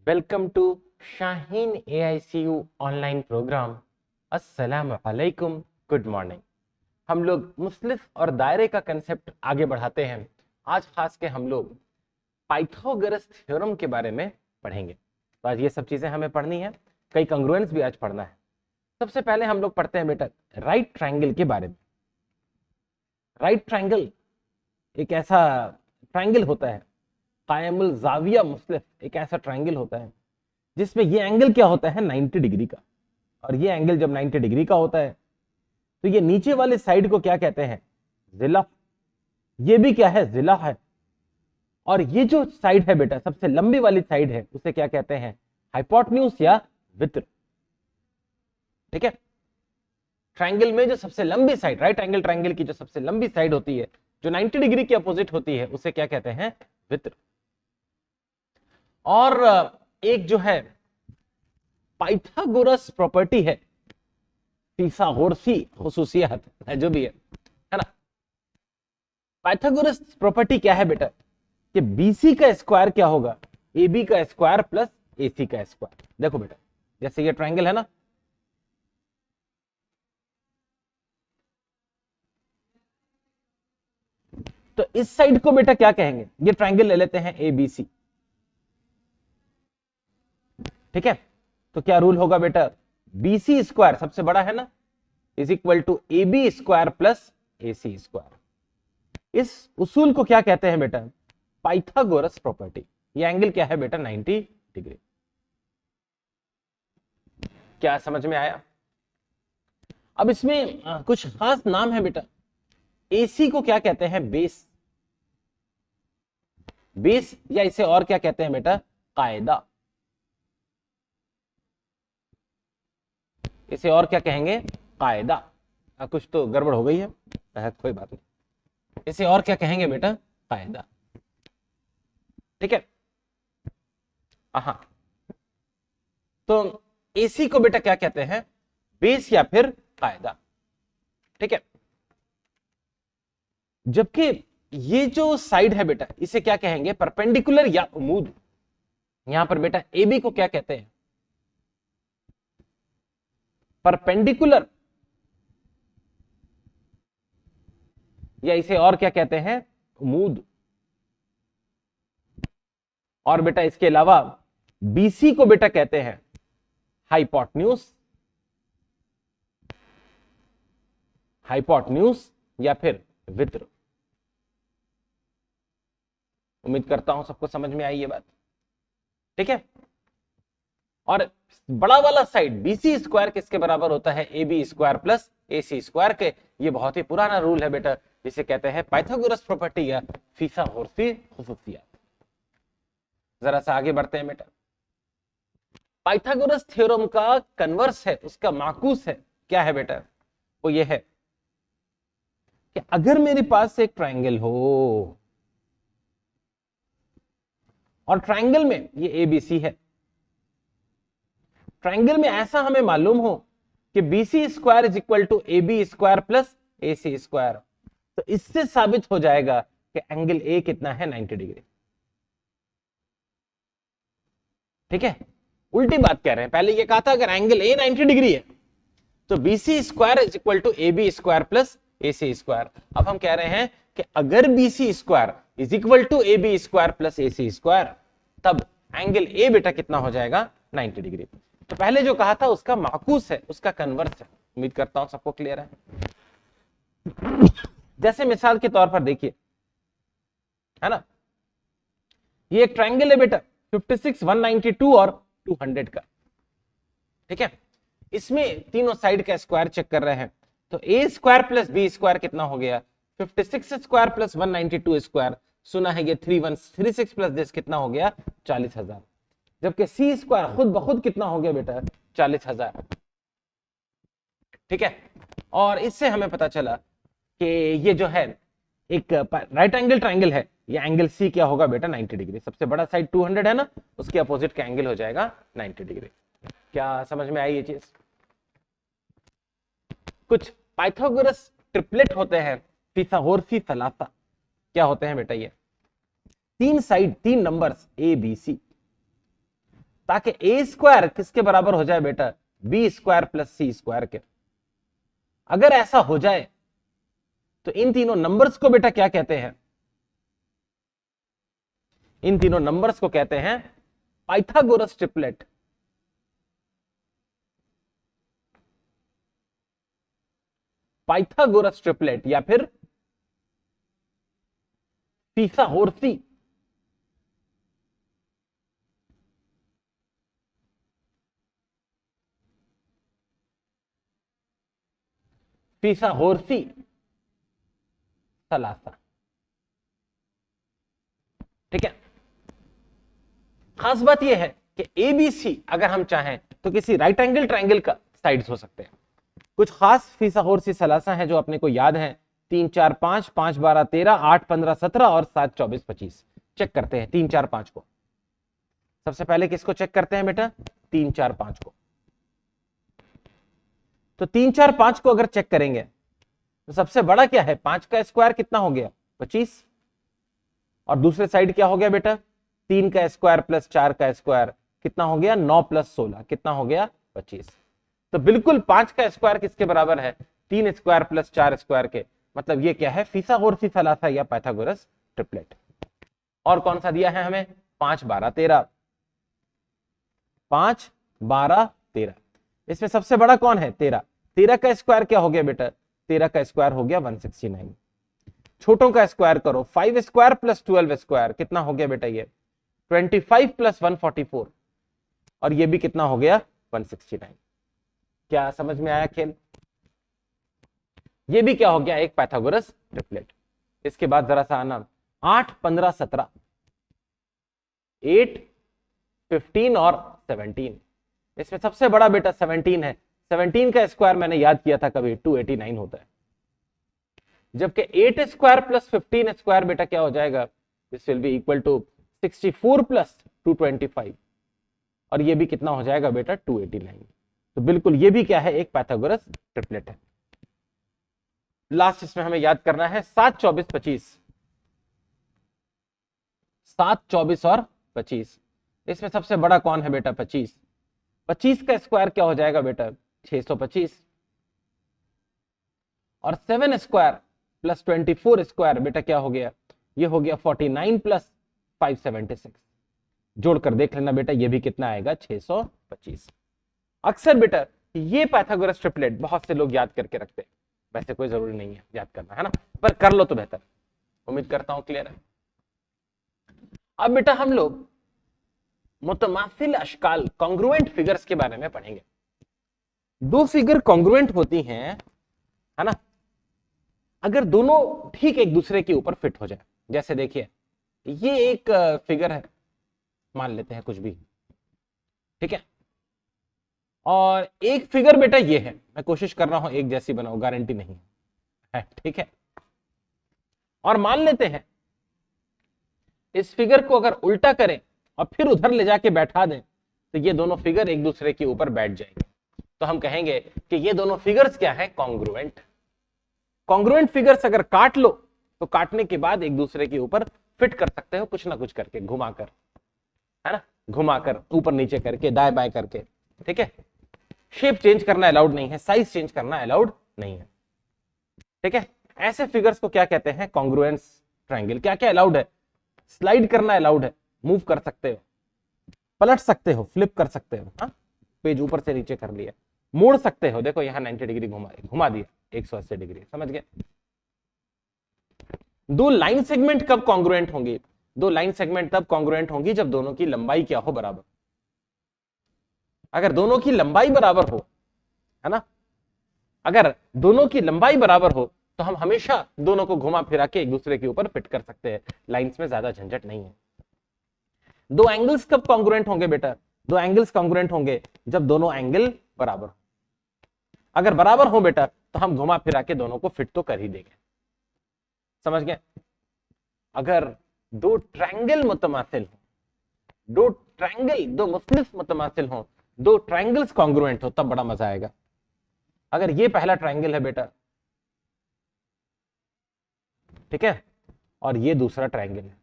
Welcome to Shaheen AICU online program. अस्सलाम वालेकुम, good morning. हम लोग मुसलिफ और दायरे का कंसेप्ट आगे बढ़ाते हैं। आज खास के हम लोग पाइथागोरस थ्योरम के बारे में पढ़ेंगे। तो आज ये सब चीजें हमें पढ़नी है, कई कंग्रुएंस भी आज पढ़ना है। सबसे पहले हम लोग पढ़ते हैं बेटा राइट ट्रायंगल के बारे में। राइट ट्रायंगल एक ऐसा ट्रायंगल होता है, कायमुल जाविया मुसलिफ एक ऐसा ट्रायंगल होता है जिसमें ये एंगल क्या होता है 90 डिग्री का। और ये एंगल जब 90 डिग्री का होता है तो ये नीचे वाले साइड को क्या कहते हैं, जिला। ये भी क्या है, जिला है। और ये जो साइड है बेटा सबसे लंबी वाली साइड है उसे क्या कहते हैं, हाइपोटेन्यूज या वित्र। ठीक है, ट्रायंगल में जो सबसे लंबी साइड, राइट एंगल ट्रायंगल की जो सबसे लंबी साइड होती है जो 90 डिग्री के अपोजिट होती है उसे क्या कहते हैं, वित्र। और एक जो है पाइथागोरस प्रॉपर्टी है, फिसागोरसी खुसूसियत है, जो भी है ना। पाइथागोरस प्रॉपर्टी क्या है बेटा कि BC का स्क्वायर क्या होगा, AB का स्क्वायर प्लस AC का स्क्वायर। देखो बेटा जैसे ये ट्रायंगल है ना, तो इस साइड को बेटा क्या कहेंगे, ये ट्रायंगल ले लेते हैं ABC। ठीक है, तो क्या रूल होगा बेटा, BC स्क्वायर सबसे बड़ा है ना, is equal to AB square plus AC square. इस उसूल को क्या कहते हैं बेटा, पाइथागोरस प्रॉपर्टी। ये एंगल क्या है बेटा, 90 डिग्री। क्या समझ में आया? अब इसमें कुछ खास नाम है बेटा। AC को क्या कहते हैं, बेस। बेस या इसे और क्या कहते हैं बेटा, कायदा। इसे और क्या कहेंगे, कायदा। कुछ तो गड़बड़ हो गई है, कोई बात नहीं। इसे और क्या कहेंगे बेटा, कायदा। ठीक है, हाँ। तो AC को बेटा क्या कहते हैं, बेस या फिर कायदा। ठीक है, जबकि ये जो साइड है बेटा इसे क्या कहेंगे, परपेंडिकुलर या उमूद। यहां पर बेटा AB को क्या कहते हैं, परपेंडिकुलर, या इसे और क्या कहते हैं, उमूद। और बेटा इसके अलावा BC को बेटा कहते हैं हाइपोटेन्यूज, हाइपोटेन्यूज या फिर वित्र। उम्मीद करता हूं सबको समझ में आई ये बात। ठीक है, और बड़ा वाला साइड BC स्क्वायर किसके बराबर होता है, AB square plus AC square के। ये बहुत ही पुराना रूल है बेटा जिसे कहते हैं पाइथागोरस प्रॉपर्टी या फिसागोरसी खुसूसियत। जरा सा आगे बढ़ते हैं बेटा। पाइथागोरस थ्योरम का कन्वर्स है, उसका माकूस है, क्या है बेटा, वो ये है कि अगर मेरे पास एक ट्रायंगल हो और ट्रायंगल में ये ABC है, ट्रायंगल में ऐसा हमें मालूम हो कि BC square is equal to AB square plus AC square, तो इससे साबित हो जाएगा कि एंगल A कितना है, 90 डिग्री। ठीक है, उल्टी बात कह रहे हैं। पहले ये कहा था अगर एंगल A 90 डिग्री है तो BC square is equal to AB square plus AC square. अब हम कह रहे हैं कि अगर BC square is equal to AB square plus AC square, तब एंगल A बेटा कितना हो जाएगा, 90 डिग्री। तो पहले जो कहा था उसका माकूस है, उसका कन्वर्स है। उम्मीद करता हूं सबको क्लियर है। जैसे मिसाल के तौर पर देखिए, है ना, ये एक ट्रायंगल है बेटा 56, 192 और 200 का। ठीक है, इसमें तीनों साइड का स्क्वायर चेक कर रहे हैं, तो A square plus B square कितना हो गया, 56 स्क्वायर प्लस 192 स्क्वायर। सुना है ये 3136 प्लस दिस कितना हो गया, 40,000। जबकि C स्क्वायर खुद ब खुद कितना हो गया बेटा, 40,000। ठीक है, और इससे हमें पता चला कि ये जो है एक राइट एंगल ट्रायंगल है, ये एंगल C क्या होगा बेटा, 90 डिग्री। सबसे बड़ा साइड 200 है ना, उसके अपोजिट का एंगल हो जाएगा 90 डिग्री। क्या समझ में आई ये चीज? कुछ पाइथागोरस ट्रिपलेट होते हैं, फिसागोरसी सलासा। क्या होते हैं बेटा, ये तीन साइड, तीन नंबर्स A B C, ताकि ए स्क्वायर किसके बराबर हो जाए बेटा, बी स्क्वायर प्लस सी स्क्वायर के। अगर ऐसा हो जाए तो इन तीनों नंबर्स को बेटा क्या कहते हैं, इन तीनों नंबर्स को कहते हैं पाइथागोरस ट्रिपलेट। पाइथागोरस ट्रिपलेट या फिर फिसागोरसी। फिसागोरसी सलासा। ठीक है, खास बात यह है कि एबीसी अगर हम चाहें तो किसी राइट एंगल ट्रायंगल का साइड्स हो सकते हैं। कुछ खास फिसागोरसी सलासा हैं जो अपने को याद हैं, 3 4 5, 5 12 13, 8 15 17 और 7 24 25। चेक करते हैं 3 4 5 को। सबसे पहले किसको चेक करते हैं बेटा, 3 4 5 को। तो 3 4 5 को अगर चेक करेंगे तो सबसे बड़ा क्या है, 5 का स्क्वायर कितना हो गया, 25। और दूसरे साइड क्या हो गया बेटा, 3 का स्क्वायर प्लस 4 का स्क्वायर कितना हो गया, 9 प्लस 16 कितना हो गया, 25। तो बिल्कुल 5 का स्क्वायर किसके बराबर है, 3 स्क्वायर प्लस 4 स्क्वायर के। मतलब ये क्या है, फिसागोरसी सलासा या पाइथागोरस ट्रिपलेट। और कौन सा दिया है हमें, 5 12 13, 5 12 13। इसमें सबसे बड़ा कौन है, 13। 13 का स्क्वायर क्या हो गया बेटा, 13 का स्क्वायर हो गया 169। छोटों का स्क्वायर करो, 5 स्क्वायर प्लस 12 स्क्वायर कितना हो गया बेटा, ये 25 प्लस 144 और ये भी कितना हो गया, 169। क्या समझ में आया खेल, ये भी क्या हो गया, एक पाइथागोरस ट्रिपलेट। इसके बाद जरा सा आना, 8 15 17, 8 15 और 17। इसमें सबसे बड़ा बेटा 17 है। 17 का स्क्वायर मैंने याद किया था कभी, 289 होता है। जबकि 8 स्क्वायर प्लस 15 स्क्वायर बेटा क्या हो जाएगा, this will be equal to 64 plus 225 और ये भी कितना हो जाएगा बेटा, 289। तो बिल्कुल ये भी क्या है, एक पाइथागोरस ट्रिपलेट है। लास्ट इसमें हमें याद करना है 7 24 25, 7 24 और 25। इसमें सबसे बड़ा कौन है बेटा, 25। 25 का स्क्वायर क्या हो जाएगा बेटा, 625 और 7 स्क्वायर प्लस 24 स्क्वायर बेटा क्या हो गया, ये हो गया 49 प्लस 576। जोड़कर देख लेना बेटा, ये भी कितना आएगा, 625। अक्सर बेटा ये पाइथागोरस ट्रिपलेट बहुत से लोग याद करके रखते हैं, वैसे कोई जरूरी नहीं है याद करना, है ना, पर कर लो तो बेहतर। उम्मीद करता हूं क्लियर है। अब बेटा हम लोग मुतमासिल अशकाल कॉन्ग्रुएंट फिगर्स के बारे में पढ़ेंगे। दो फिगर कॉन्ग्रुएंट होती हैं, है ना, अगर दोनों ठीक एक दूसरे के ऊपर फिट हो जाए। जैसे देखिए ये एक फिगर है, मान लेते हैं कुछ भी, ठीक है, और एक फिगर बेटा ये है, मैं कोशिश कर रहा हूं एक जैसी बनाऊं, गारंटी नहीं है, ठीक है। और मान लेते हैं इस फिगर को अगर उल्टा करें और फिर उधर ले जाके बैठा दें तो ये दोनों फिगर एक दूसरे के ऊपर बैठ जाएंगे। तो हम कहेंगे कि ये दोनों फिगर्स क्या है, कॉन्ग्रुएंट। कॉन्ग्रुएंट फिगर्स अगर काट लो तो काटने के बाद एक दूसरे के ऊपर फिट कर सकते हो, कुछ ना कुछ करके, घुमाकर, है ना, घुमाकर, ऊपर नीचे करके, दाएं बाएं करके, ठीक है। शेप चेंज करना अलाउड नहीं है, साइज चेंज करना अलाउड नहीं है, ठीक है। ऐसे फिगर्स को क्या कहते हैं, कॉन्ग्रुएंस ट्रायंगल। क्या क्या अलाउड है, स्लाइड करना अलाउड है, मूव कर सकते हो, पलट सकते हो, फ्लिप कर सकते हो, हाँ, पेज ऊपर से नीचे कर लिया, मोड़ सकते हो, देखो यहां 90 डिग्री घुमा दिया, 180 डिग्री, समझ गए। दो लाइन सेगमेंट कब कॉन्ग्रुएंट होंगी, दो लाइन सेगमेंट तब कॉन्ग्रुएंट होंगी जब दोनों की लंबाई क्या हो, बराबर। अगर दोनों की लंबाई बराबर हो, है ना, अगर दोनों की लंबाई बराबर हो तो हम हमेशा दोनों को घुमा फिरा के एक दूसरे के ऊपर फिट कर सकते हैं, लाइंस में ज्यादा झंझट नहीं है। दो एंगल्स कब कॉन्ग्रुएंट होंगे बेटा, दो एंगल्स कॉन्ग्रुएंट होंगे जब दोनों एंगल बराबर हो। अगर बराबर हो बेटा तो हम घुमा फिरा के दोनों को फिट तो कर ही देंगे, समझ गए। अगर दो ट्रायंगल मुतमासिल हो, दो ट्रायंगल, दो मुख्तलिफ मुतमासिल हो, दो ट्रायंगल्स कॉन्ग्रुएंट हो, तब बड़ा मजा आएगा। अगर ये पहला ट्रायंगल है बेटा, ठीक है, और ये दूसरा ट्रायंगल है,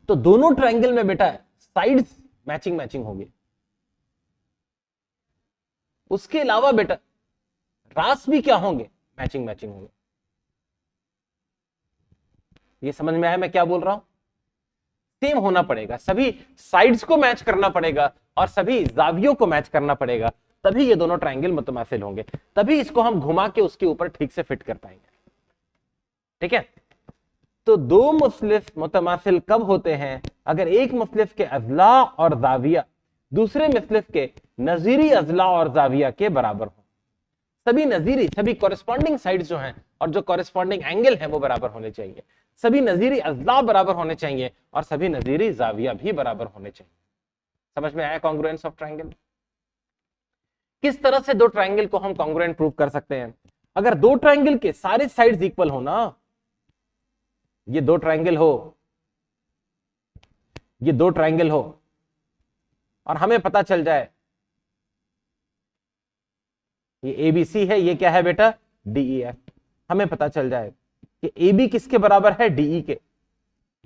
तो दोनों ट्रायंगल में बेटा साइड्स मैचिंग मैचिंग होंगे। उसके अलावा बेटा रास भी क्या होंगे, मैचिंग मैचिंग होंगे। ये समझ में आया मैं क्या बोल रहा हूं? सेम होना पड़ेगा, सभी साइड्स को मैच करना पड़ेगा और सभी जावियों को मैच करना पड़ेगा, तभी ये दोनों ट्रायंगल मुतमासिल होंगे, तभी इसको हम घुमा के उसके ऊपर ठीक से फिट कर पाएंगे। ठीक है, तो दो मुस्लिफ मुतमासिल कब होते हैं? अगर एक मुस्लिफ के अजला और जाविया दूसरे मुस्लिफ के नजीरी अजला और जाविया के बराबर हो। सभी नजीरी, सभी कॉरेस्पॉन्डिंग साइड्स जो हैं और जो कॉरेस्पॉन्डिंग एंगल है वो बराबर होने चाहिए, सभी नजीरी अजला बराबर होने चाहिए और सभी नजीरी जाविया भी बराबर होने चाहिए। समझ में आया कॉन्ग्रुएंस ऑफ ट्रायंगल? किस तरह से दो ट्रायंगल को हम कॉन्ग्रुएंट प्रूव कर सकते हैं? अगर दो ट्रायंगल के सारे साइड्स इक्वल हो ना, ये दो ट्रायंगल हो, ये दो ट्रायंगल हो और हमें पता चल जाए ये एबीसी है, ये क्या है बेटा? डीईएफ। हमें पता चल जाए कि AB किसके बराबर है? DE के,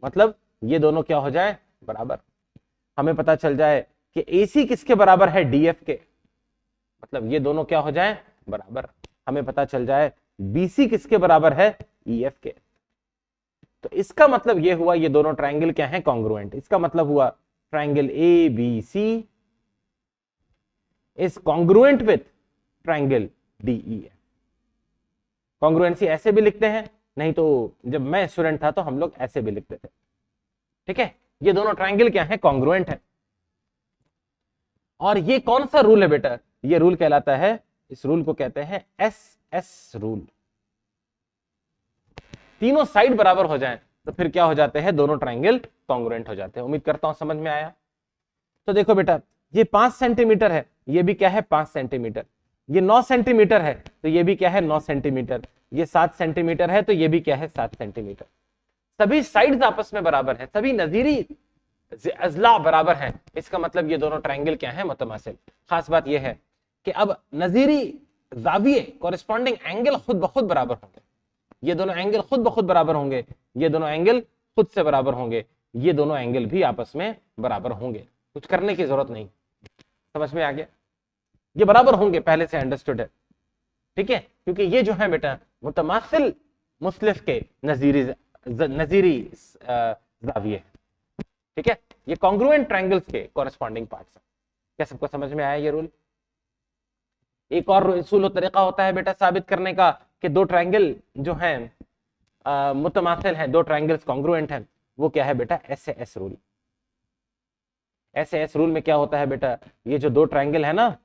मतलब ये दोनों क्या हो जाए? बराबर। हमें पता चल जाए कि AC किसके बराबर है? DF के, मतलब ये दोनों क्या हो जाए? बराबर। हमें पता चल जाए BC किसके बराबर है? EF के। तो इसका मतलब ये हुआ ये दोनों ट्रायंगल क्या है? कॉन्ग्रुएंट। इसका मतलब हुआ triangle ABC is congruent with triangle DEF। Congruency ऐसे भी लिखते हैं, नहीं तो जब मैं स्टूडेंट था तो हम लोग ऐसे भी लिखते थे। ठीक है, ये दोनों ट्रायंगल क्या है? कॉन्ग्रुएंट है। और ये कौन सा रूल है बेटा? ये रूल कहलाता है, इस रूल को कहते हैं SS रूल। तीनों साइड बराबर हो जाएं तो फिर क्या हो जाते हैं? दोनों ट्रायंगल कॉन्ग्रुएंट हो जाते हैं। उम्मीद करता हूं समझ में आया। तो देखो बेटा, ये 5 सेंटीमीटर है, ये भी क्या है? 5 सेंटीमीटर। ये 9 सेंटीमीटर है तो ये भी क्या है? 9 सेंटीमीटर। ये 7 सेंटीमीटर है तो ये भी क्या है? 7 सेंटीमीटर। सभी साइड्स आपस में बराबर है, सभी नजीरी अजला बराबर हैं। इसका मतलब ये दोनों ट्रायंगल क्या है? मुतमासिल। खास बात यह है कि अब नजीरी जाविये कॉरेस्पॉन्डिंग एंगल खुद ब खुद बराबर होंगे। ये दोनों एंगल खुद ब खुद बराबर होंगे, ये दोनों एंगल खुद से बराबर होंगे, ये दोनों एंगल भी आपस में बराबर होंगे। कुछ करने की जरूरत नहीं। समझ में आ गया? ये बराबर होंगे, पहले से अंडरस्टूड है। ठीक है, क्योंकि ये जो है बेटा मुतमासिल मुस्लिफ के नजीरी जाविये। ठीक है, ये कॉन्ग्रुएंट ट्रायंगल्स के कॉरेस्पॉन्डिंग पार्ट्स हैं। क्या सबको समझ में आया ये रूल? एक और उसूल तरीका होता है बेटा साबित करने का कि दो ट्रायंगल जो हैं मुतमासिल हैं, दो ट्रायंगल्स कॉन्ग्रुएंट हैं। वो क्या है बेटा? SAS rule. SAS रूल में क्या होता है बेटा? ये जो दो ट्रायंगल है ना,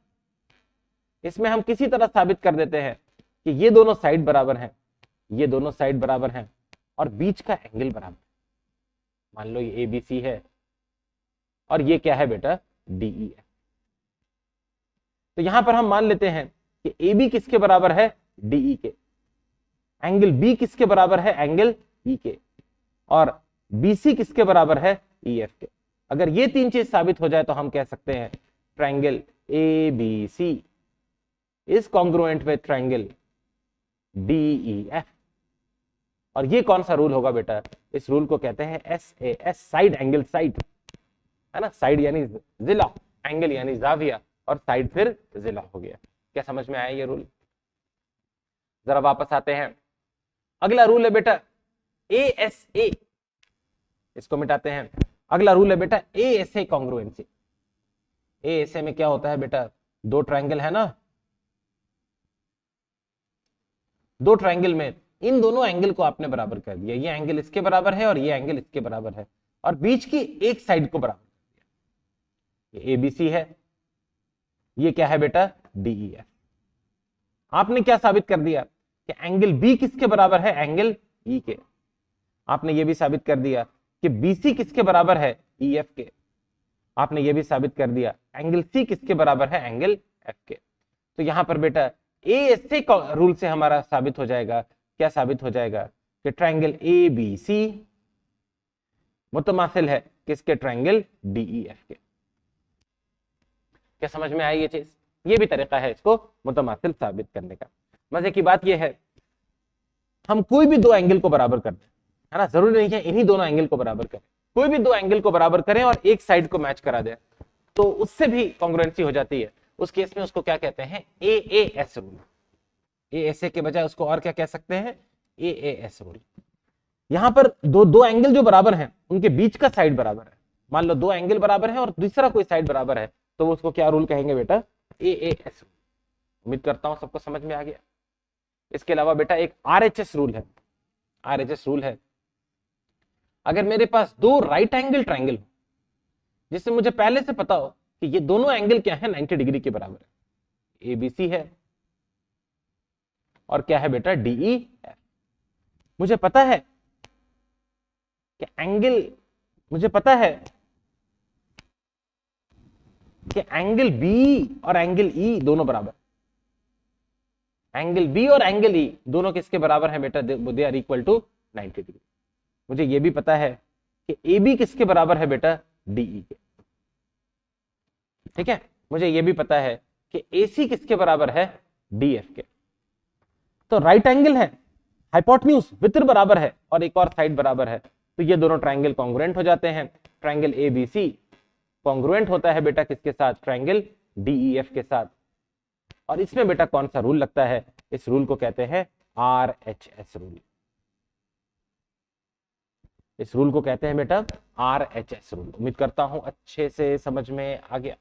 इसमें हम किसी तरह साबित कर देते हैं कि ये दोनों साइड बराबर हैं, ये दोनों साइड बराबर हैं और बीच का एंगल बराबर। मान लो ये ABC है और ये क्या है बेटा? DEF। तो यहां पर हम मान लेते हैं कि AB किसके बराबर है? DE के। एंगल B किसके बराबर है? एंगल E के। और BC किसके बराबर है? EF के। अगर ये तीन चीज साबित हो जाए तो हम कह सकते हैं triangle ABC is congruent with triangle DEF। और ये कौन सा रूल होगा बेटा? इस रूल को कहते हैं SAS, साइड एंगल साइड, है ना? साइड यानी जिला, एंगल यानी जाविया और साइड फिर जिला हो गया। क्या समझ में आया ये रूल? जरा वापस आते हैं। अगला रूल है बेटा ASA, इसको मिटाते हैं। अगला रूल है बेटा ASA कॉन्ग्रुएंसी। ASA में क्या होता है बेटा? दो ट्रायंगल है ना, दो ट्रायंगल में इन दोनों एंगल को आपने बराबर कर दिया। ये एंगल इसके बराबर है और ये एंगल इसके बराबर है और बीच की एक साइड को बराबर कर दिया। ये ABC है, ये क्या है बेटा? DEF। आपने क्या साबित कर दिया कि एंगल B किसके बराबर है? एंगल E के। आपने ये भी साबित कर दिया कि BC किसके बराबर है? EF के। आपने ये भी साबित कर दिया एंगल C किसके बराबर है? एंगल F के। तो यहां पर बेटा ASA रूल से हमारा साबित हो जाएगा, क्या साबित हो जाएगा? कि ट्रायंगल ABC मुतमासिल है किसके? ट्रायंगल DEF के। क्या समझ में आई ये चीज? ये भी तरीका है इसको मुतमासिल साबित करने का। मजे की बात यह है हम कोई भी दो एंगल को बराबर कर दें, है ना? जरूरी नहीं है इन्हीं दोनों एंगल को बराबर करें। कोई भी दो एंगल को बराबर करें और एक साइड को मैच करा दें तो उससे भी कॉन्ग्रुएंसी हो जाती है। उस केस में उसको क्या कहते हैं, AAS रूल। ASA के बजाय उसको और क्या कह सकते हैं, AAS रूल। यहां पर दो एंगल जो बराबर हैं उनके बीच का साइड बराबर है, मान लो दो एंगल बराबर है और दूसरा कोई साइड बराबर है तो वो उसको क्या रूल कहेंगे बेटा, AAS। उम्मीद करता हूं सबको समझ में आ गया। इसके अलावा बेटा एक RHS रूल है। RHS रूल है, अगर मेरे पास दो राइट एंगल ट्रायंगल हो जिससे मुझे पहले से पता हो कि ये दोनों एंगल क्या है, 90 डिग्री के बराबर है, ABC है और क्या है बेटा, DEF। मुझे पता है कि एंगल B और एंगल E दोनों बराबर, एंगल B और एंगल E दोनों किसके बराबर है बेटा, they are equal to 90 degree. मुझे यह भी पता है कि AB किसके बराबर है बेटा, DE के। ठीक है, मुझे यह भी पता है कि AC किसके बराबर है, DF के। तो राइट एंगल है, हाइपोटेन्यूज वित्र बराबर है और एक और साइड बराबर है, तो ये दोनों ट्रायंगल कॉन्ग्रुएंट हो जाते हैं। ट्रायंगल ABC कॉन्ग्रुएंट होता है बेटा किसके साथ, ट्रायंगल DEF के साथ। और इसमें बेटा कौन सा रूल लगता है, इस रूल को कहते हैं RHS रूल। इस रूल को कहते हैं बेटा RHS रूल। उम्मीद करता हूं अच्छे से समझ में आ गया।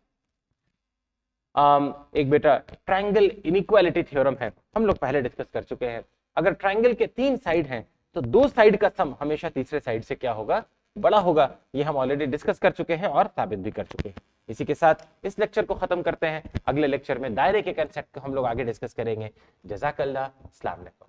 एक बेटा ट्रायंगल इनइक्वालिटी थ्योरम है, हम लोग पहले डिस्कस कर चुके हैं। अगर ट्रायंगल के 3 साइड हैं तो 2 साइड का सम हमेशा तीसरे साइड से क्या होगा, बड़ा होगा। ये हम ऑलरेडी डिस्कस कर चुके हैं और साबित भी कर चुके हैं। इसी के साथ इस लेक्चर को खत्म करते हैं। अगले लेक्चर में दायरे के कंसेप्ट को हम लोग आगे डिस्कस करेंगे। जज़ाकल्लाह, अस्सलाम वालेकुम।